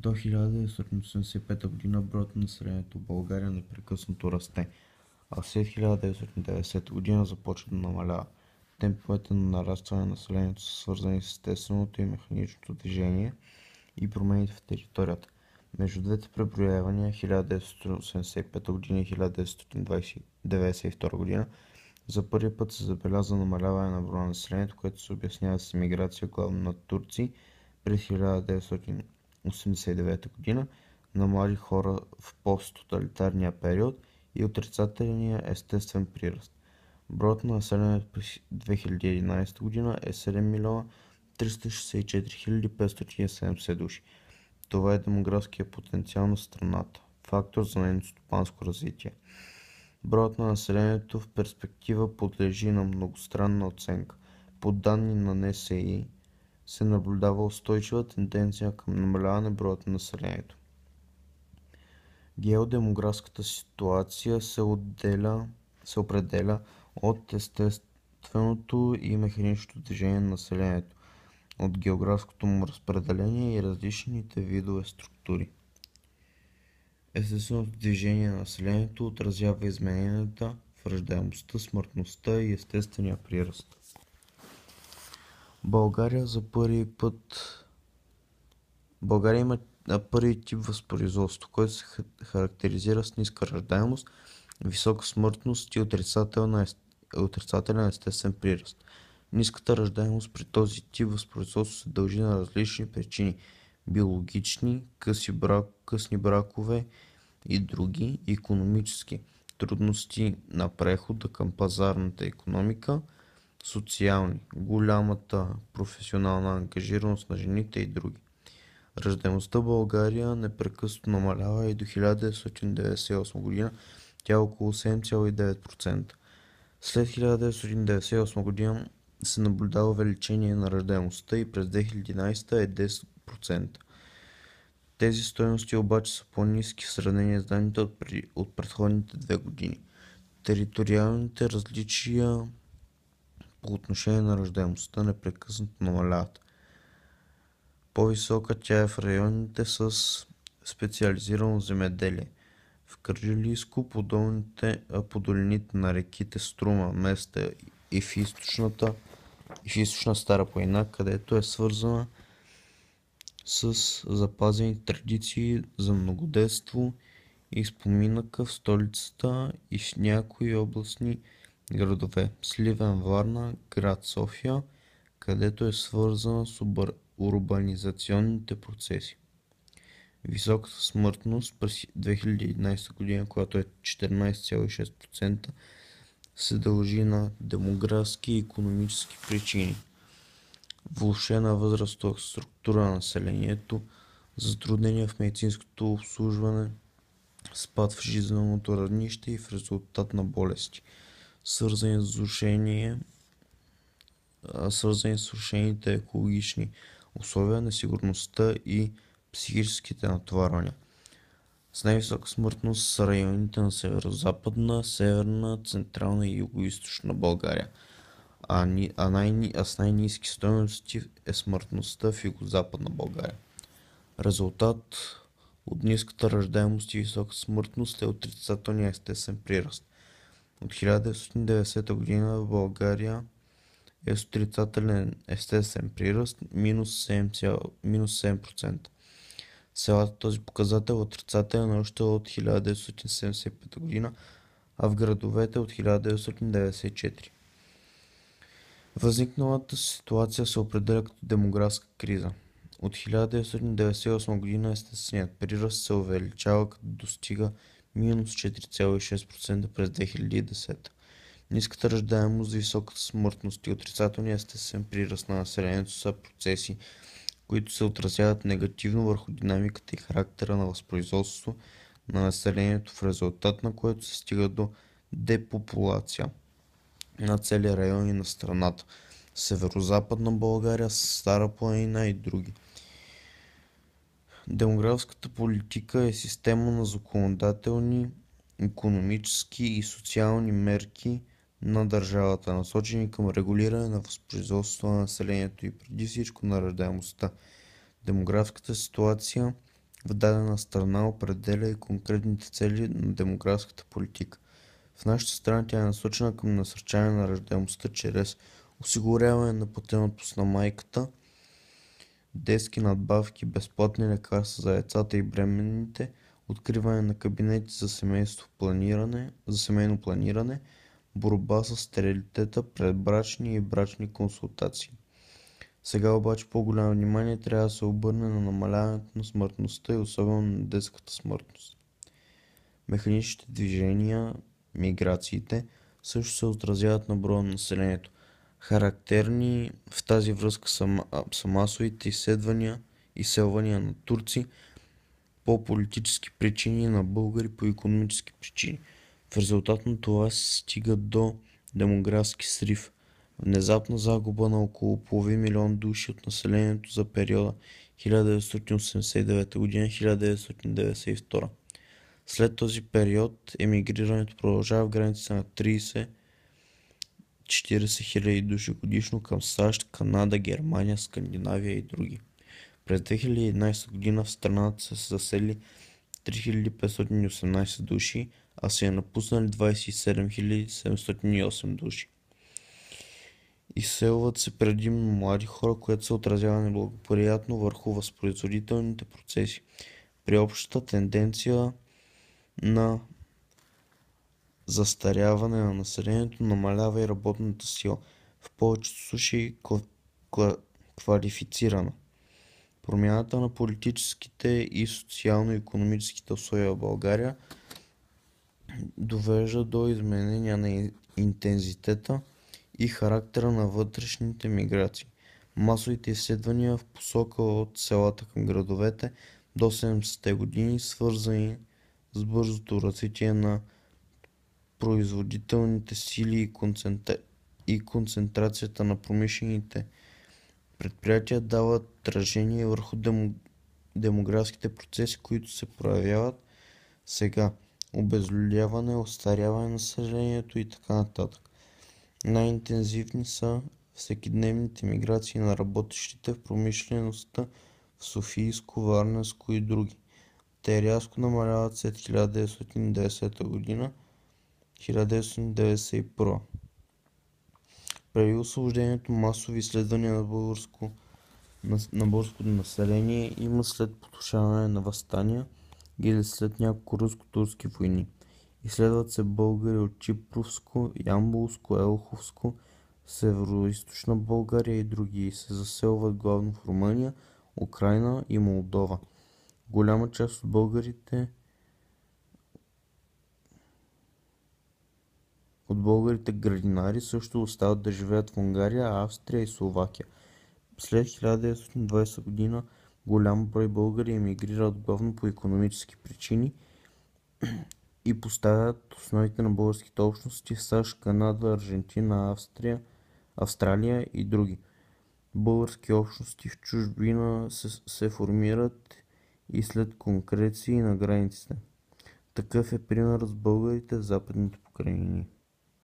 До 1985 година броят на населението в България непрекъснато расте, а след 1990 година започва да намалява. Темповете на нарастване на населението са свързани с естественото и механичното движение и промените в територията. Между двете преброявания 1985 година и 1992 година за първи път се забелязва намаляване на броя на населението, което се обяснява с емиграция главно на турци през 1989 година, на млади хора в посттоталитарния период и отрицателния естествен прираст. Броят на населението през 2011 година е 7 милиона 364 570 души. Това е демографския потенциал на страната, фактор за нейното стопанско развитие. Броят на населението в перспектива подлежи на многостранна оценка. По данни на НСИ се наблюдава устойчива тенденция към намаляване броят на населението. Геодемографската ситуация се определя от естественото и механичното движение на населението, от географското му разпределение и различните видове структури. Естественото движение на населението отразява измененията в раждаемостта, смъртността и естествения прираст. България има първи тип възпроизводство, който се характеризира с ниска раждаемост, висока смъртност и отрицателен естествен прираст. Ниската раждаемост при този тип възпроизводство се дължи на различни причини – биологични, късни бракове и други, икономически, трудности на прехода към пазарната икономика, социални, голямата професионална ангажираност на жените и други. Раждаемостта в България непрекъснато намалява и до 1998 година тя е около 7,9%. След 1998 година се наблюдава увеличение на раждаемостта и през 2011 е 10%. Тези стойности обаче са по-ниски в сравнение с данните от предходните 2 години. Териториалните различия по отношение на раждаемостта непрекъснато намаляват. По-висока тя е в районите с специализирано земеделие. В Кърджалийско, по долините на реките Струма, Места и в източна Стара планина, където е свързана с запазени традиции за многодетство и споминъка в столицата и в някои областни градове – Сливен, Варна, град София, където е свързана с урбанизационните процеси. Високата смъртност през 2011 година, която е 14,6%, се дължи на демографски и икономически причини. Влошена възрастова структура на населението, затруднения в медицинското обслужване, спад в жизненото равнище и в резултат на болести, свързани с влошените екологични условия, несигурността и психическите натоварвания. С най-висока смъртност са районите на северо-западна, северна, централна и югоизточна България, а с най-ниски стойности е смъртността в югозападна България. Резултат от ниската раждаемост и висока смъртност е отрицателния естествен прираст. От 1990 година в България е с отрицателен естествен прираст минус 7%. В селата този показател е отрицателен още от 1975 година, а в градовете от 1994. Възникналата ситуация се определя като демографска криза. От 1998 година естественият прираст се увеличава, като достига минус 4,6% през 2010. Ниската раждаемост, високата смъртност и отрицателният естествен прираст на населението са процеси, които се отразяват негативно върху динамиката и характера на възпроизводство на населението, в резултат на което се стига до депопулация на цели райони на страната, Северозападна България, Стара планина и други. Демографската политика е система на законодателни, икономически и социални мерки на държавата, насочени към регулиране на възпроизводството на населението и преди всичко на раждаемостта. Демографската ситуация в дадена страна определя и конкретните цели на демографската политика. В нашата страна тя е насочена към насърчаване на раждаемостта чрез осигуряване на платен отпуск на майката, детски надбавки, безплатни лекарства за децата и бременните, откриване на кабинети за семейно планиране, борба с стерилитета, предбрачни и брачни консултации. Сега обаче по-голямо внимание трябва да се обърне на намаляването на смъртността и особено на детската смъртност. Механичните движения, миграциите, също се отразяват на броя на населението. Характерни в тази връзка са масовите изселвания на турци по политически причини и на българи по икономически причини. В резултат на това се стига до демографски срив. Внезапна загуба на около половин милион души от населението за периода 1989-1992. След този период емигрирането продължава в границите на 30-40 хиляди души годишно към САЩ, Канада, Германия, Скандинавия и други. През 2011 година в страната са се заселили 3518 души, а са я напуснали 27 708 души. Изселват се предимно млади хора, което се отразява неблагоприятно върху възпроизводителните процеси. При общата тенденция на застаряване на населението намалява и работната сила, в повечето случаи квалифицирана. Промяната на политическите и социално-икономическите условия в България довежда до изменения на интензитета и характера на вътрешните миграции. Масовите изследвания в посока от селата към градовете до 70-те години, свързани с бързото развитие на производителните сили и концентрацията на промишлените предприятия, дават отражение върху демографските процеси, които се проявяват сега. Обезлюдяване, остаряване на населението и така нататък. Най-интензивни са всекидневните миграции на работещите в промишлеността в Софийско, Варненско и други. Те рязко намаляват след 1990 година, 1991. Преди освобождението масови изследвания на българското население има след потушаване на въстания или след няколко руско-турски войни. Изследват се българи от Чипровско, Ямболско, Елховско, Североизточна България и други и се заселват главно в Румъния, Украйна и Молдова. Голяма част от българите градинари също остават да живеят в Унгария, Австрия и Словакия. След 1920 година голям брой българи емигрират главно по икономически причини и поставят основите на българските общности в САЩ, Канада, Аржентина, Австралия и други. Български общности в чужбина се формират и след конкреции на границите. Такъв е примерът с българите в Западните покрайнини.